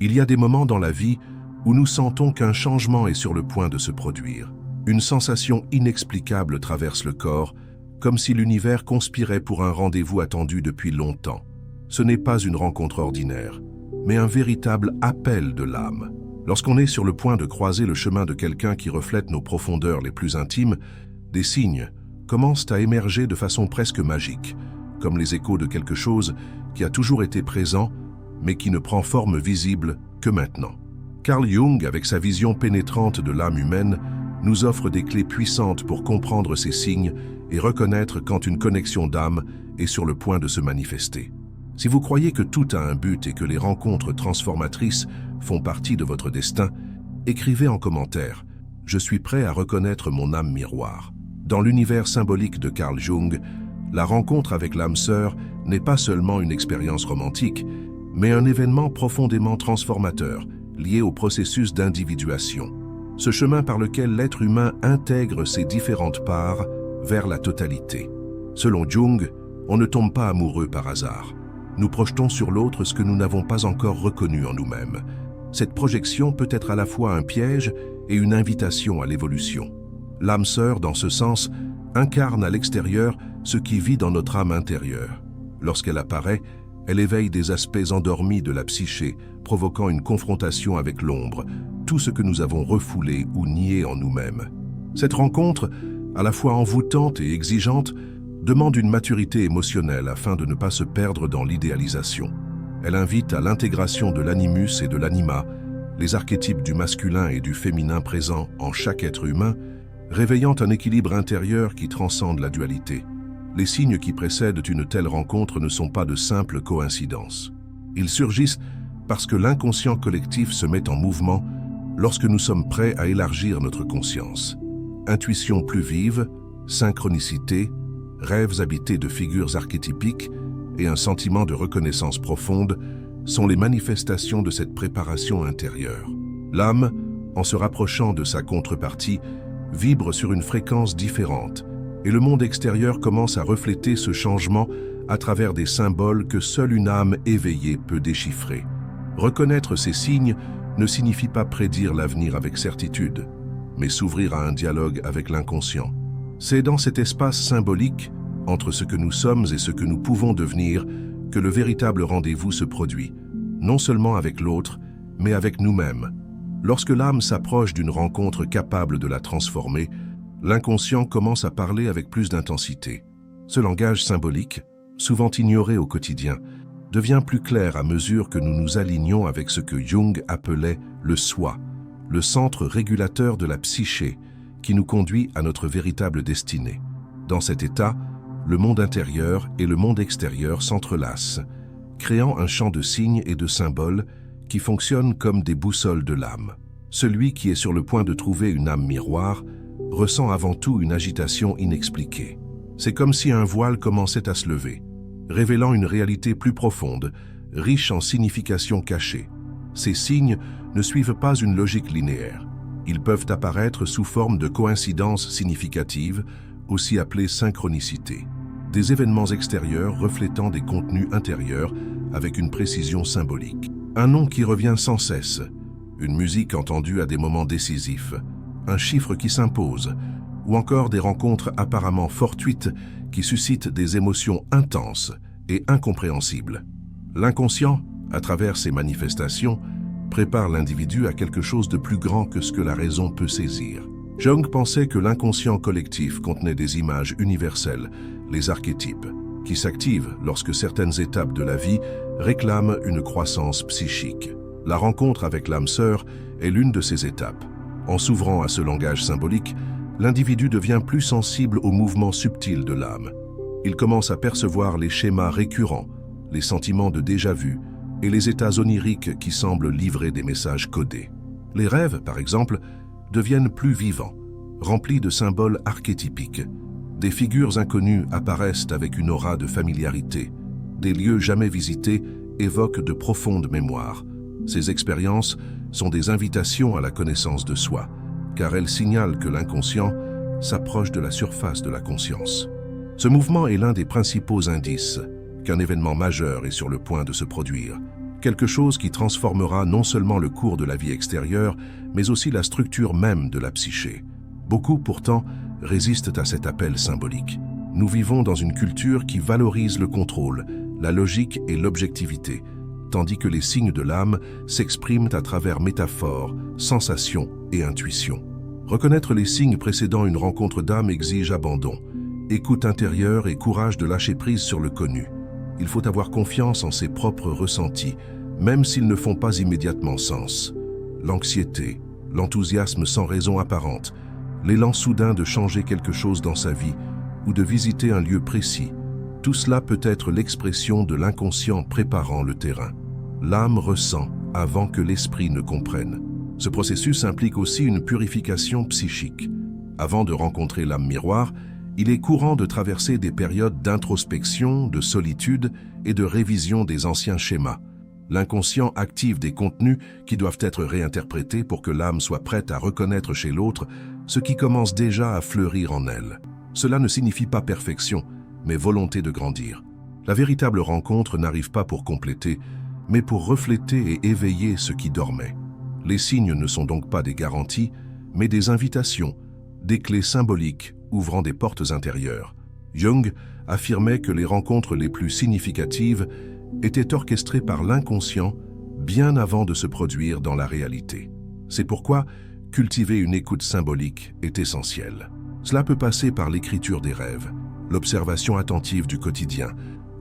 Il y a des moments dans la vie où nous sentons qu'un changement est sur le point de se produire. Une sensation inexplicable traverse le corps, comme si l'univers conspirait pour un rendez-vous attendu depuis longtemps. Ce n'est pas une rencontre ordinaire, mais un véritable appel de l'âme. Lorsqu'on est sur le point de croiser le chemin de quelqu'un qui reflète nos profondeurs les plus intimes, des signes commencent à émerger de façon presque magique, comme les échos de quelque chose qui a toujours été présent, mais qui ne prend forme visible que maintenant. Carl Jung, avec sa vision pénétrante de l'âme humaine, nous offre des clés puissantes pour comprendre ces signes et reconnaître quand une connexion d'âme est sur le point de se manifester. Si vous croyez que tout a un but et que les rencontres transformatrices font partie de votre destin, écrivez en commentaire « Je suis prêt à reconnaître mon âme miroir ». Dans l'univers symbolique de Carl Jung, la rencontre avec l'âme sœur n'est pas seulement une expérience romantique, mais un événement profondément transformateur, lié au processus d'individuation. Ce chemin par lequel l'être humain intègre ses différentes parts vers la totalité. Selon Jung, on ne tombe pas amoureux par hasard. Nous projetons sur l'autre ce que nous n'avons pas encore reconnu en nous-mêmes. Cette projection peut être à la fois un piège et une invitation à l'évolution. L'âme sœur, dans ce sens, incarne à l'extérieur ce qui vit dans notre âme intérieure. Lorsqu'elle apparaît, elle éveille des aspects endormis de la psyché, provoquant une confrontation avec l'ombre, tout ce que nous avons refoulé ou nié en nous-mêmes. Cette rencontre, à la fois envoûtante et exigeante, demande une maturité émotionnelle afin de ne pas se perdre dans l'idéalisation. Elle invite à l'intégration de l'animus et de l'anima, les archétypes du masculin et du féminin présents en chaque être humain, réveillant un équilibre intérieur qui transcende la dualité. Les signes qui précèdent une telle rencontre ne sont pas de simples coïncidences. Ils surgissent parce que l'inconscient collectif se met en mouvement lorsque nous sommes prêts à élargir notre conscience. Intuition plus vive, synchronicité, rêves habités de figures archétypiques et un sentiment de reconnaissance profonde sont les manifestations de cette préparation intérieure. L'âme, en se rapprochant de sa contrepartie, vibre sur une fréquence différente et le monde extérieur commence à refléter ce changement à travers des symboles que seule une âme éveillée peut déchiffrer. Reconnaître ces signes ne signifie pas prédire l'avenir avec certitude, mais s'ouvrir à un dialogue avec l'inconscient. C'est dans cet espace symbolique, entre ce que nous sommes et ce que nous pouvons devenir, que le véritable rendez-vous se produit, non seulement avec l'autre, mais avec nous-mêmes. Lorsque l'âme s'approche d'une rencontre capable de la transformer, l'inconscient commence à parler avec plus d'intensité. Ce langage symbolique, souvent ignoré au quotidien, devient plus clair à mesure que nous nous alignons avec ce que Jung appelait le soi, le centre régulateur de la psyché, qui nous conduit à notre véritable destinée. Dans cet état, le monde intérieur et le monde extérieur s'entrelacent, créant un champ de signes et de symboles qui fonctionnent comme des boussoles de l'âme. Celui qui est sur le point de trouver une âme miroir ressent avant tout une agitation inexpliquée. C'est comme si un voile commençait à se lever, révélant une réalité plus profonde, riche en significations cachées. Ces signes ne suivent pas une logique linéaire. Ils peuvent apparaître sous forme de coïncidences significatives, aussi appelées synchronicités. Des événements extérieurs reflétant des contenus intérieurs avec une précision symbolique. Un nom qui revient sans cesse, une musique entendue à des moments décisifs, un chiffre qui s'impose, ou encore des rencontres apparemment fortuites qui suscitent des émotions intenses et incompréhensibles. L'inconscient, à travers ces manifestations, prépare l'individu à quelque chose de plus grand que ce que la raison peut saisir. Jung pensait que l'inconscient collectif contenait des images universelles, les archétypes, qui s'activent lorsque certaines étapes de la vie réclament une croissance psychique. La rencontre avec l'âme sœur est l'une de ces étapes. En s'ouvrant à ce langage symbolique, l'individu devient plus sensible aux mouvements subtils de l'âme. Il commence à percevoir les schémas récurrents, les sentiments de déjà-vu et les états oniriques qui semblent livrer des messages codés. Les rêves, par exemple, deviennent plus vivants, remplis de symboles archétypiques. Des figures inconnues apparaissent avec une aura de familiarité. Des lieux jamais visités évoquent de profondes mémoires. Ces expériences sont des invitations à la connaissance de soi, car elles signalent que l'inconscient s'approche de la surface de la conscience. Ce mouvement est l'un des principaux indices qu'un événement majeur est sur le point de se produire. quelque chose qui transformera non seulement le cours de la vie extérieure, mais aussi la structure même de la psyché. Beaucoup, pourtant, résistent à cet appel symbolique. Nous vivons dans une culture qui valorise le contrôle, la logique et l'objectivité, tandis que les signes de l'âme s'expriment à travers métaphores, sensations et intuitions. Reconnaître les signes précédant une rencontre d'âme exige abandon, écoute intérieure et courage de lâcher prise sur le connu. Il faut avoir confiance en ses propres ressentis, même s'ils ne font pas immédiatement sens. L'anxiété, l'enthousiasme sans raison apparente, l'élan soudain de changer quelque chose dans sa vie ou de visiter un lieu précis, tout cela peut être l'expression de l'inconscient préparant le terrain. L'âme ressent avant que l'esprit ne comprenne. Ce processus implique aussi une purification psychique. Avant de rencontrer l'âme miroir, il est courant de traverser des périodes d'introspection, de solitude et de révision des anciens schémas. L'inconscient active des contenus qui doivent être réinterprétés pour que l'âme soit prête à reconnaître chez l'autre ce qui commence déjà à fleurir en elle. Cela ne signifie pas perfection, mais volonté de grandir. La véritable rencontre n'arrive pas pour compléter, mais pour refléter et éveiller ce qui dormait. Les signes ne sont donc pas des garanties, mais des invitations, des clés symboliques ouvrant des portes intérieures. Jung affirmait que les rencontres les plus significatives étaient orchestrées par l'inconscient bien avant de se produire dans la réalité. C'est pourquoi cultiver une écoute symbolique est essentiel. Cela peut passer par l'écriture des rêves, l'observation attentive du quotidien,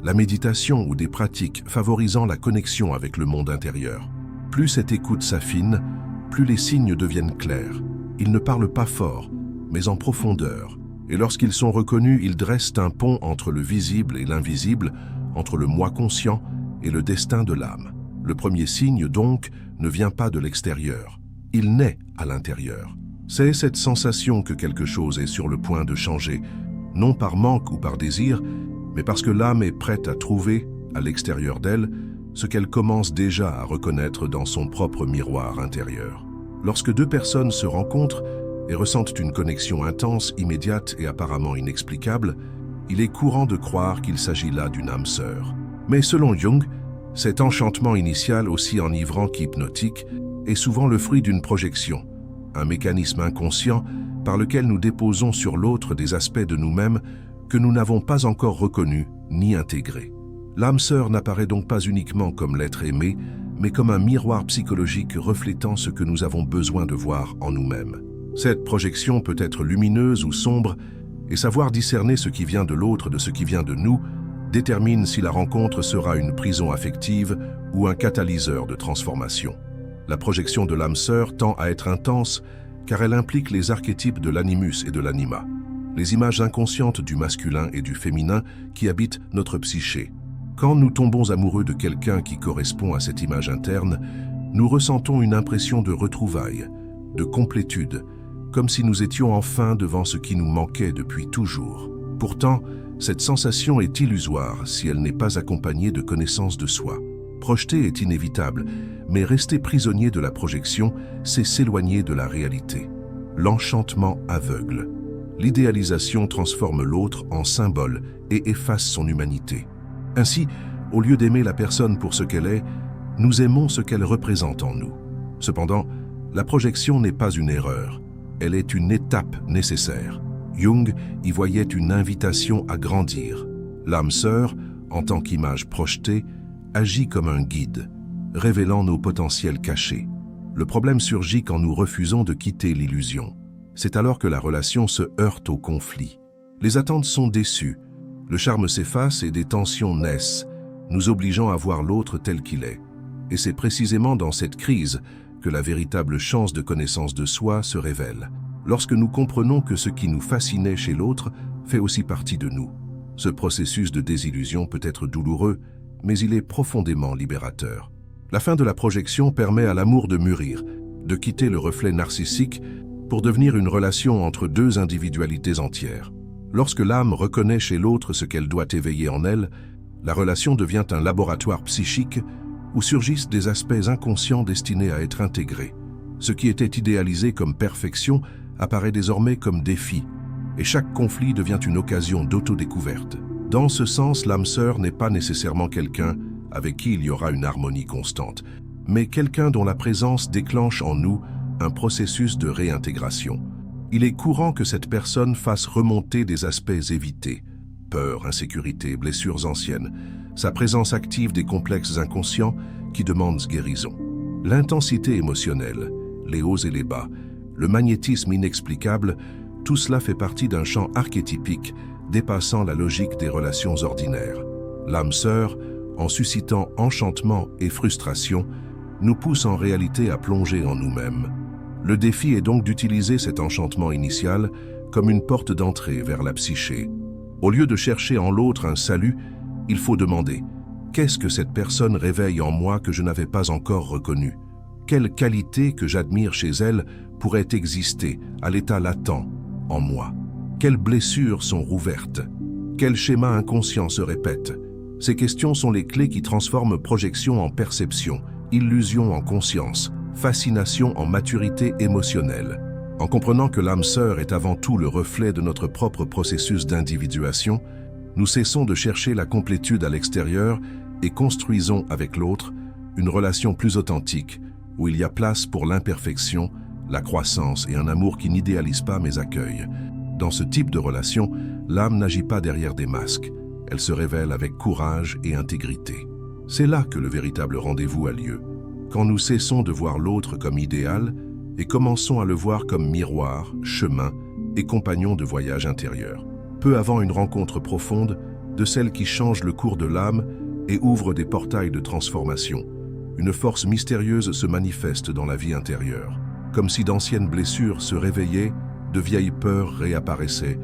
la méditation ou des pratiques favorisant la connexion avec le monde intérieur. Plus cette écoute s'affine, plus les signes deviennent clairs. Ils ne parlent pas fort, mais en profondeur. Et lorsqu'ils sont reconnus, ils dressent un pont entre le visible et l'invisible, entre le moi conscient et le destin de l'âme. Le premier signe, donc, ne vient pas de l'extérieur. Il naît à l'intérieur. C'est cette sensation que quelque chose est sur le point de changer, non par manque ou par désir, mais parce que l'âme est prête à trouver, à l'extérieur d'elle, ce qu'elle commence déjà à reconnaître dans son propre miroir intérieur. Lorsque deux personnes se rencontrent et ressentent une connexion intense, immédiate et apparemment inexplicable, il est courant de croire qu'il s'agit là d'une âme sœur. Mais selon Jung, cet enchantement initial, aussi enivrant qu'hypnotique, est souvent le fruit d'une projection, un mécanisme inconscient par lequel nous déposons sur l'autre des aspects de nous-mêmes que nous n'avons pas encore reconnus ni intégrés. L'âme sœur n'apparaît donc pas uniquement comme l'être aimé, mais comme un miroir psychologique reflétant ce que nous avons besoin de voir en nous-mêmes. Cette projection peut être lumineuse ou sombre, et savoir discerner ce qui vient de l'autre de ce qui vient de nous détermine si la rencontre sera une prison affective ou un catalyseur de transformation. La projection de l'âme sœur tend à être intense car elle implique les archétypes de l'animus et de l'anima, les images inconscientes du masculin et du féminin qui habitent notre psyché. Quand nous tombons amoureux de quelqu'un qui correspond à cette image interne, nous ressentons une impression de retrouvailles, de complétude, comme si nous étions enfin devant ce qui nous manquait depuis toujours. Pourtant, cette sensation est illusoire si elle n'est pas accompagnée de connaissance de soi. Projeter est inévitable, mais rester prisonnier de la projection, c'est s'éloigner de la réalité. L'enchantement aveugle. L'idéalisation transforme l'autre en symbole et efface son humanité. Ainsi, au lieu d'aimer la personne pour ce qu'elle est, nous aimons ce qu'elle représente en nous. Cependant, la projection n'est pas une erreur, elle est une étape nécessaire. Jung y voyait une invitation à grandir. L'âme sœur, en tant qu'image projetée, agit comme un guide, révélant nos potentiels cachés. Le problème surgit quand nous refusons de quitter l'illusion. C'est alors que la relation se heurte au conflit. Les attentes sont déçues, le charme s'efface et des tensions naissent, nous obligeant à voir l'autre tel qu'il est. Et c'est précisément dans cette crise que la véritable chance de connaissance de soi se révèle, lorsque nous comprenons que ce qui nous fascinait chez l'autre fait aussi partie de nous. Ce processus de désillusion peut être douloureux, mais il est profondément libérateur. La fin de la projection permet à l'amour de mûrir, de quitter le reflet narcissique pour devenir une relation entre deux individualités entières. Lorsque l'âme reconnaît chez l'autre ce qu'elle doit éveiller en elle, la relation devient un laboratoire psychique où surgissent des aspects inconscients destinés à être intégrés. Ce qui était idéalisé comme perfection apparaît désormais comme défi, et chaque conflit devient une occasion d'autodécouverte. Dans ce sens, l'âme sœur n'est pas nécessairement quelqu'un avec qui il y aura une harmonie constante, mais quelqu'un dont la présence déclenche en nous un processus de réintégration. Il est courant que cette personne fasse remonter des aspects évités, peur, insécurité, blessures anciennes, sa présence active des complexes inconscients qui demandent guérison. L'intensité émotionnelle, les hauts et les bas, le magnétisme inexplicable, tout cela fait partie d'un champ archétypique dépassant la logique des relations ordinaires. L'âme sœur, en suscitant enchantement et frustration, nous pousse en réalité à plonger en nous-mêmes. Le défi est donc d'utiliser cet enchantement initial comme une porte d'entrée vers la psyché. Au lieu de chercher en l'autre un salut, il faut demander « Qu'est-ce que cette personne réveille en moi que je n'avais pas encore reconnu ? Quelle qualité que j'admire chez elle pourrait exister à l'état latent en moi ? Quelles blessures sont rouvertes ? Quels schémas inconscients se répètent ? Ces questions sont les clés qui transforment projection en perception, illusion en conscience, fascination en maturité émotionnelle. En comprenant que l'âme sœur est avant tout le reflet de notre propre processus d'individuation, nous cessons de chercher la complétude à l'extérieur et construisons avec l'autre une relation plus authentique, où il y a place pour l'imperfection, la croissance et un amour qui n'idéalise pas mais accueille. Dans ce type de relation, l'âme n'agit pas derrière des masques, elle se révèle avec courage et intégrité. C'est là que le véritable rendez-vous a lieu, quand nous cessons de voir l'autre comme idéal et commençons à le voir comme miroir, chemin et compagnon de voyage intérieur. Peu avant une rencontre profonde, de celle qui change le cours de l'âme et ouvre des portails de transformation. Une force mystérieuse se manifeste dans la vie intérieure, comme si d'anciennes blessures se réveillaient, de vieilles peurs réapparaissaient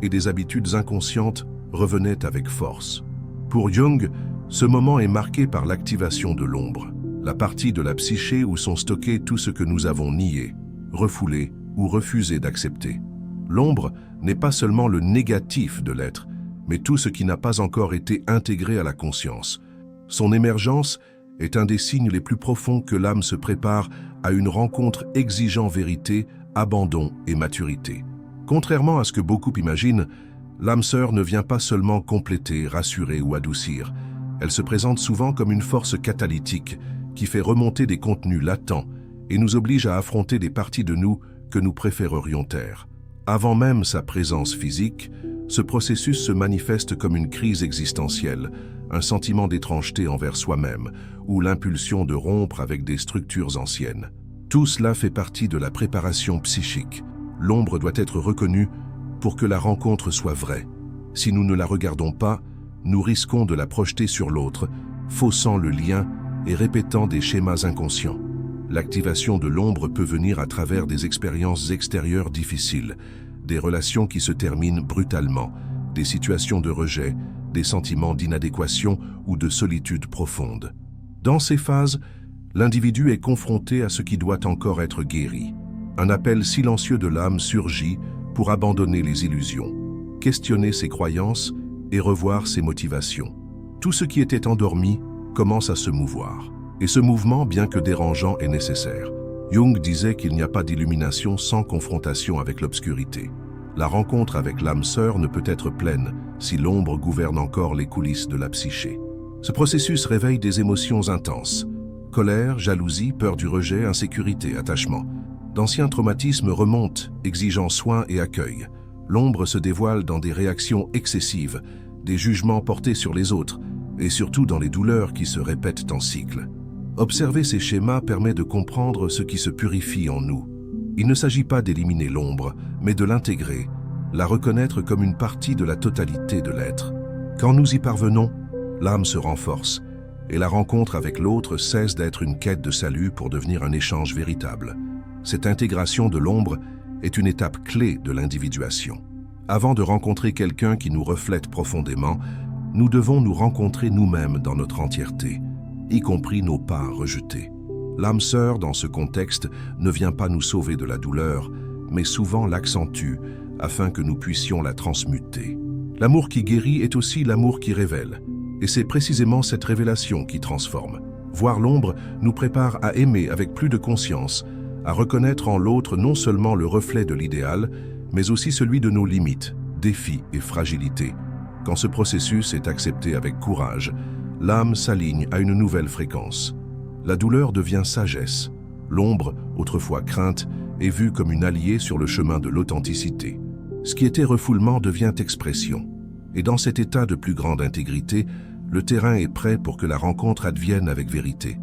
et des habitudes inconscientes revenaient avec force. Pour Jung, ce moment est marqué par l'activation de l'ombre, la partie de la psyché où sont stockés tout ce que nous avons nié, refoulé ou refusé d'accepter. L'ombre n'est pas seulement le négatif de l'être, mais tout ce qui n'a pas encore été intégré à la conscience. Son émergence est un des signes les plus profonds que l'âme se prépare à une rencontre exigeant vérité, abandon et maturité. Contrairement à ce que beaucoup imaginent, l'âme sœur ne vient pas seulement compléter, rassurer ou adoucir. Elle se présente souvent comme une force catalytique qui fait remonter des contenus latents et nous oblige à affronter des parties de nous que nous préférerions taire. Avant même sa présence physique, ce processus se manifeste comme une crise existentielle, un sentiment d'étrangeté envers soi-même ou l'impulsion de rompre avec des structures anciennes. Tout cela fait partie de la préparation psychique. L'ombre doit être reconnue pour que la rencontre soit vraie. Si nous ne la regardons pas, nous risquons de la projeter sur l'autre, faussant le lien et répétant des schémas inconscients. L'activation de l'ombre peut venir à travers des expériences extérieures difficiles, des relations qui se terminent brutalement, des situations de rejet, des sentiments d'inadéquation ou de solitude profonde. Dans ces phases, l'individu est confronté à ce qui doit encore être guéri. Un appel silencieux de l'âme surgit pour abandonner les illusions, questionner ses croyances et revoir ses motivations. Tout ce qui était endormi commence à se mouvoir. Et ce mouvement, bien que dérangeant, est nécessaire. Jung disait qu'il n'y a pas d'illumination sans confrontation avec l'obscurité. La rencontre avec l'âme sœur ne peut être pleine si l'ombre gouverne encore les coulisses de la psyché. Ce processus réveille des émotions intenses. Colère, jalousie, peur du rejet, insécurité, attachement. D'anciens traumatismes remontent, exigeant soin et accueil. L'ombre se dévoile dans des réactions excessives, des jugements portés sur les autres, et surtout dans les douleurs qui se répètent en cycle. Observer ces schémas permet de comprendre ce qui se purifie en nous. Il ne s'agit pas d'éliminer l'ombre, mais de l'intégrer, la reconnaître comme une partie de la totalité de l'être. Quand nous y parvenons, l'âme se renforce, et la rencontre avec l'autre cesse d'être une quête de salut pour devenir un échange véritable. Cette intégration de l'ombre est une étape clé de l'individuation. Avant de rencontrer quelqu'un qui nous reflète profondément, nous devons nous rencontrer nous-mêmes dans notre entièreté, y compris nos parts rejetées. L'âme sœur, dans ce contexte, ne vient pas nous sauver de la douleur, mais souvent l'accentue afin que nous puissions la transmuter. L'amour qui guérit est aussi l'amour qui révèle, et c'est précisément cette révélation qui transforme. Voir l'ombre nous prépare à aimer avec plus de conscience, à reconnaître en l'autre non seulement le reflet de l'idéal, mais aussi celui de nos limites, défis et fragilités. Quand ce processus est accepté avec courage, l'âme s'aligne à une nouvelle fréquence. La douleur devient sagesse. L'ombre, autrefois crainte, est vue comme une alliée sur le chemin de l'authenticité. Ce qui était refoulement devient expression. Et dans cet état de plus grande intégrité, le terrain est prêt pour que la rencontre advienne avec vérité.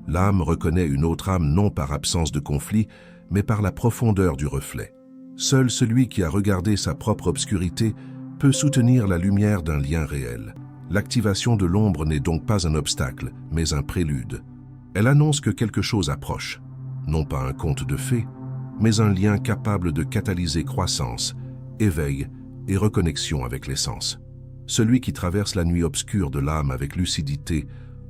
L'âme reconnaît une autre âme non par absence de conflit, mais par la profondeur du reflet. Seul celui qui a regardé sa propre obscurité peut soutenir la lumière d'un lien réel. L'activation de l'ombre n'est donc pas un obstacle, mais un prélude. Elle annonce que quelque chose approche. Non pas un conte de fées, mais un lien capable de catalyser croissance, éveil et reconnexion avec l'essence. Celui qui traverse la nuit obscure de l'âme avec lucidité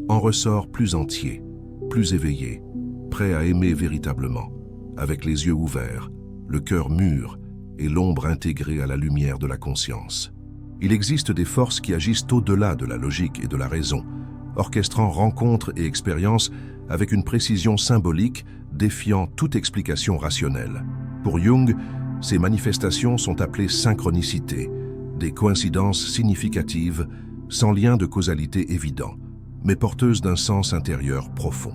en ressort plus entier, plus éveillé, prêt à aimer véritablement, avec les yeux ouverts, le cœur mûr et l'ombre intégrée à la lumière de la conscience. Il existe des forces qui agissent au-delà de la logique et de la raison, orchestrant rencontres et expériences avec une précision symbolique défiant toute explication rationnelle. Pour Jung, ces manifestations sont appelées synchronicités, des coïncidences significatives sans lien de causalité évident, mais porteuses d'un sens intérieur profond.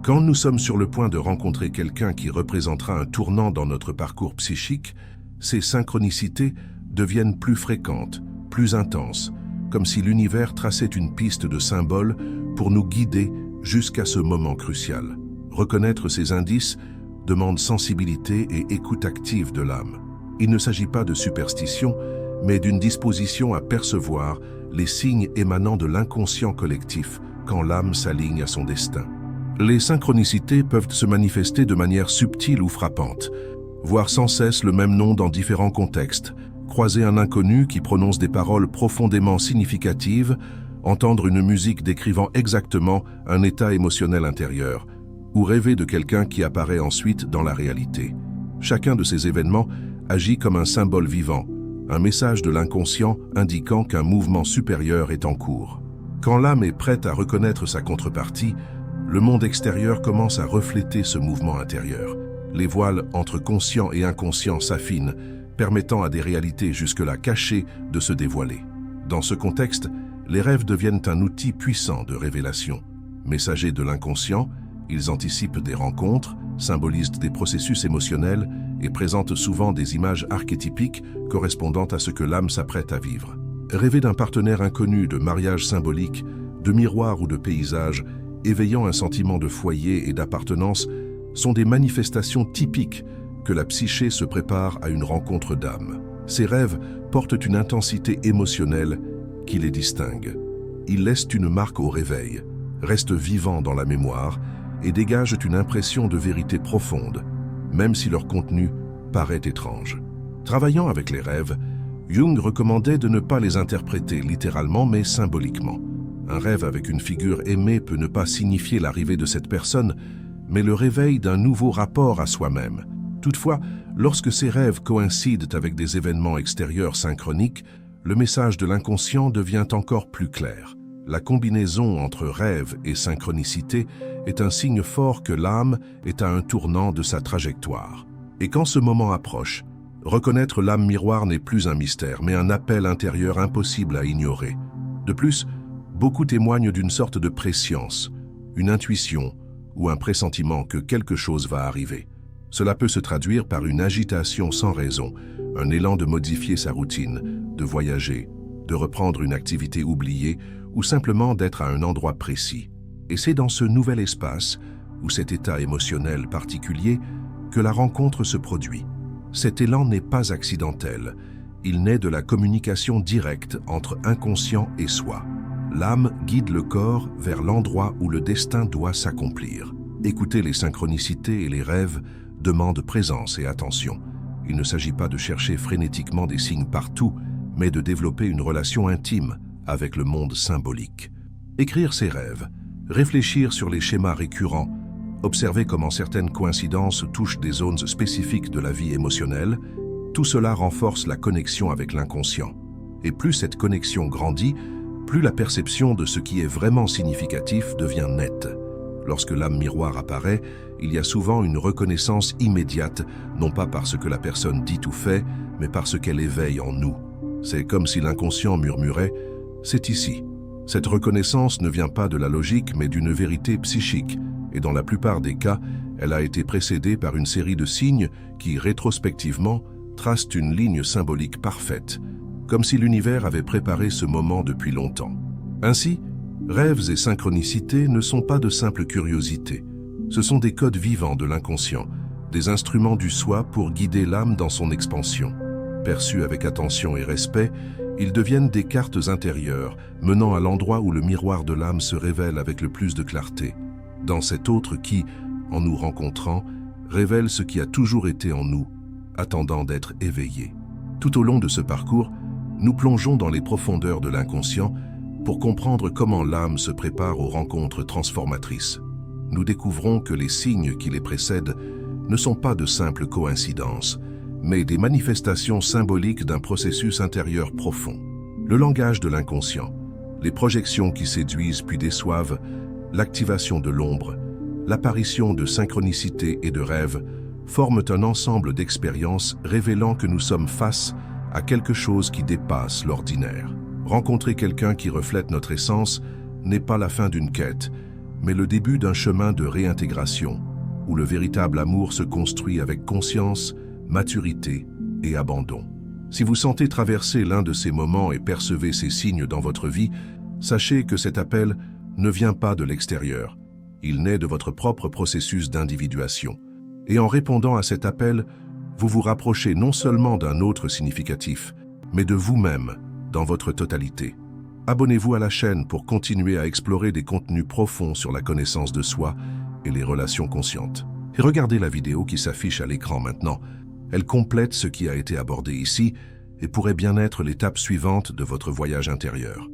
Quand nous sommes sur le point de rencontrer quelqu'un qui représentera un tournant dans notre parcours psychique, ces synchronicités deviennent plus fréquentes, plus intenses, comme si l'univers traçait une piste de symboles pour nous guider jusqu'à ce moment crucial. Reconnaître ces indices demande sensibilité et écoute active de l'âme. Il ne s'agit pas de superstition, mais d'une disposition à percevoir les signes émanant de l'inconscient collectif quand l'âme s'aligne à son destin. Les synchronicités peuvent se manifester de manière subtile ou frappante, voir sans cesse le même nom dans différents contextes, croiser un inconnu qui prononce des paroles profondément significatives, entendre une musique décrivant exactement un état émotionnel intérieur, ou rêver de quelqu'un qui apparaît ensuite dans la réalité. Chacun de ces événements agit comme un symbole vivant, un message de l'inconscient indiquant qu'un mouvement supérieur est en cours. Quand l'âme est prête à reconnaître sa contrepartie, le monde extérieur commence à refléter ce mouvement intérieur. Les voiles entre conscient et inconscient s'affinent, permettant à des réalités jusque-là cachées de se dévoiler. Dans ce contexte, les rêves deviennent un outil puissant de révélation. Messagers de l'inconscient, ils anticipent des rencontres, symbolisent des processus émotionnels et présentent souvent des images archétypiques correspondant à ce que l'âme s'apprête à vivre. Rêver d'un partenaire inconnu, de mariage symbolique, de miroir ou de paysage, éveillant un sentiment de foyer et d'appartenance, sont des manifestations typiques que la psyché se prépare à une rencontre d'âme. Ces rêves portent une intensité émotionnelle qui les distingue. Ils laissent une marque au réveil, restent vivants dans la mémoire et dégagent une impression de vérité profonde, même si leur contenu paraît étrange. Travaillant avec les rêves, Jung recommandait de ne pas les interpréter littéralement mais symboliquement. Un rêve avec une figure aimée peut ne pas signifier l'arrivée de cette personne, mais le réveil d'un nouveau rapport à soi-même. Toutefois, lorsque ces rêves coïncident avec des événements extérieurs synchroniques, le message de l'inconscient devient encore plus clair. La combinaison entre rêve et synchronicité est un signe fort que l'âme est à un tournant de sa trajectoire. Et quand ce moment approche, reconnaître l'âme miroir n'est plus un mystère, mais un appel intérieur impossible à ignorer. De plus, beaucoup témoignent d'une sorte de prescience, une intuition ou un pressentiment que quelque chose va arriver. Cela peut se traduire par une agitation sans raison, un élan de modifier sa routine, de voyager, de reprendre une activité oubliée ou simplement d'être à un endroit précis. Et c'est dans ce nouvel espace, ou cet état émotionnel particulier, que la rencontre se produit. Cet élan n'est pas accidentel, il naît de la communication directe entre inconscient et soi. L'âme guide le corps vers l'endroit où le destin doit s'accomplir. Écouter les synchronicités et les rêves demande présence et attention. Il ne s'agit pas de chercher frénétiquement des signes partout, mais de développer une relation intime avec le monde symbolique. Écrire ses rêves, réfléchir sur les schémas récurrents, observer comment certaines coïncidences touchent des zones spécifiques de la vie émotionnelle, tout cela renforce la connexion avec l'inconscient. Et plus cette connexion grandit, plus la perception de ce qui est vraiment significatif devient nette. Lorsque l'âme miroir apparaît, il y a souvent une reconnaissance immédiate, non pas par ce que la personne dit ou fait, mais par ce qu'elle éveille en nous. C'est comme si l'inconscient murmurait « c'est ici ». Cette reconnaissance ne vient pas de la logique mais d'une vérité psychique, et dans la plupart des cas, elle a été précédée par une série de signes qui, rétrospectivement, tracent une ligne symbolique parfaite, comme si l'univers avait préparé ce moment depuis longtemps. Ainsi, rêves et synchronicités ne sont pas de simples curiosités. Ce sont des codes vivants de l'inconscient, des instruments du soi pour guider l'âme dans son expansion. Perçus avec attention et respect, ils deviennent des cartes intérieures, menant à l'endroit où le miroir de l'âme se révèle avec le plus de clarté, dans cet autre qui, en nous rencontrant, révèle ce qui a toujours été en nous, attendant d'être éveillé. Tout au long de ce parcours, nous plongeons dans les profondeurs de l'inconscient pour comprendre comment l'âme se prépare aux rencontres transformatrices. Nous découvrons que les signes qui les précèdent ne sont pas de simples coïncidences, mais des manifestations symboliques d'un processus intérieur profond. Le langage de l'inconscient, les projections qui séduisent puis déçoivent, l'activation de l'ombre, l'apparition de synchronicités et de rêves forment un ensemble d'expériences révélant que nous sommes face à quelque chose qui dépasse l'ordinaire. Rencontrer quelqu'un qui reflète notre essence n'est pas la fin d'une quête, mais le début d'un chemin de réintégration, où le véritable amour se construit avec conscience, maturité et abandon. Si vous sentez traverser l'un de ces moments et percevez ces signes dans votre vie, sachez que cet appel ne vient pas de l'extérieur. Il naît de votre propre processus d'individuation. Et en répondant à cet appel, vous vous rapprochez non seulement d'un autre significatif, mais de vous-même dans votre totalité. Abonnez-vous à la chaîne pour continuer à explorer des contenus profonds sur la connaissance de soi et les relations conscientes. Et regardez la vidéo qui s'affiche à l'écran maintenant. Elle complète ce qui a été abordé ici et pourrait bien être l'étape suivante de votre voyage intérieur.